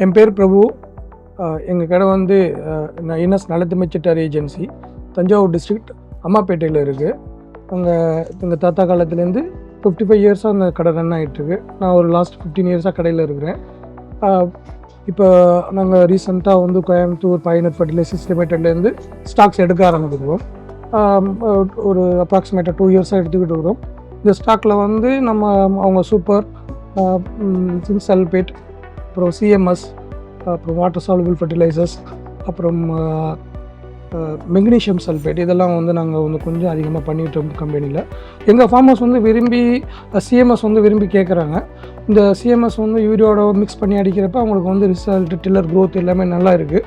என் பேர் பிரபு. எங்கள் கடை வந்து இன்எஸ் நலத்துமிச்சட்டார் ஏஜென்சி, தஞ்சாவூர் டிஸ்ட்ரிக்ட் அம்மாப்பேட்டையில் இருக்குது. அங்கே எங்கள் தாத்தா காலத்துலேருந்து 55 இயர்ஸாக அந்த கடை ரன் ஆகிட்டுருக்கு. நான் ஒரு லாஸ்ட் 15 இயர்ஸாக கடையில் இருக்கிறேன். இப்போ நாங்கள் ரீசெண்டாக வந்து கோயம்புத்தூர் பயனர் ஃபர்டிலைசர்ஸ் லிமிட்டட்லேருந்து ஸ்டாக்ஸ் எடுக்க ஆரம்பிச்சிருக்கோம். ஒரு அப்ராக்சிமேட்டாக 2 இயர்ஸாக எடுத்துக்கிட்டு இருக்கிறோம். இந்த ஸ்டாக்கில் வந்து அவங்க சூப்பர், ஜிங்க் சல்பேட், அப்புறம் சிஎம்எஸ், அப்புறம் வாட்டர் சால்யூபிள் ஃபர்டிலைசர்ஸ், அப்புறம் மெக்னீஷியம் சல்ஃபேட், இதெல்லாம் வந்து நாங்கள் வந்து கொஞ்சம் அதிகமாக பண்ணிகிட்டோம் கம்பெனியில். எங்கள் ஃபார்மர்ஸ் வந்து விரும்பி சிஎம்எஸ் வந்து விரும்பி கேட்குறாங்க. இந்த சிஎம்எஸ் வந்து யூரியாவோட மிக்ஸ் பண்ணி அடிக்கிறப்ப அவங்களுக்கு வந்து ரிசல்ட், டில்லர் க்ரோத் எல்லாமே நல்லா இருக்குது.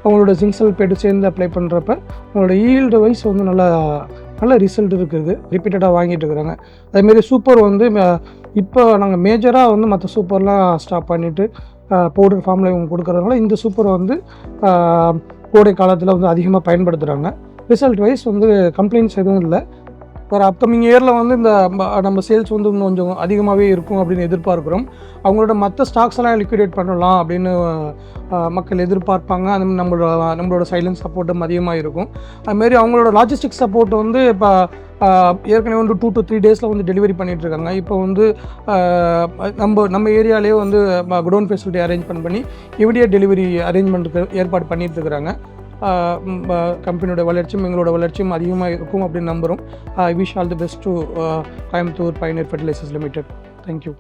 அவங்களோட ஜிங்க் சல்ஃபேட்டு சேர்ந்து அப்ளை பண்ணுறப்ப அவங்களோட ஈல்டு வைஸ் வந்து நல்ல ரிசல்ட் இருக்குது. ரிப்பீட்டடாக வாங்கிட்டு இருக்கிறாங்க. அதேமாரி சூப்பர் வந்து இப்போ நாங்கள் மேஜராக வந்து மற்ற சூப்பர்லாம் ஸ்டாப் பண்ணிவிட்டு பவுடர் ஃபார்மில் இவங்க கொடுக்குறதுனால இந்த சூப்பரை வந்து கோடை காலத்தில் வந்து அதிகமாக பயன்படுத்துகிறாங்க. ரிசல்ட் வைஸ் வந்து கம்ப்ளைண்ட்ஸ் எதுவும் இல்லை. ஒரு அப்கமிங் இயரில் வந்து இந்த நம்ம சேல்ஸ் வந்து இன்னும் கொஞ்சம் அதிகமாகவே இருக்கும் அப்படின்னு எதிர்பார்க்குறோம். அவங்களோட மற்ற ஸ்டாக்ஸ் எல்லாம் லிக்விடேட் பண்ணலாம் அப்படின்னு மக்கள் எதிர்பார்ப்பாங்க. அது நம்மளோட சைலன்ஸ் சப்போர்ட்டும் அதிகமாக இருக்கும். அதுமாரி அவங்களோட லாஜிஸ்டிக் சப்போர்ட் வந்து இப்போ ஏற்கனவே வந்து 2 to 3 டேஸில் வந்து டெலிவரி பண்ணிகிட்ருக்காங்க. இப்போ வந்து நம்ம ஏரியாலேயே வந்து குடோன் ஃபெசிலிட்டி அரேஞ்ச்மெண்ட் பண்ணி இமிடியேட் டெலிவரி அரேஞ்ச்மெண்ட்டுக்கு ஏற்பாடு பண்ணிகிட்ருக்குறாங்க. கம்பெனியோட வளர்ச்சியும் எங்களோட வளர்ச்சியும் அதிகமாக இருக்கும் அப்படின்னு நம்புகிறோம். I wish all the best to Coimbatore பயனர் ஃபர்டிலைசர்ஸ் லிமிடெட். தேங்க்யூ.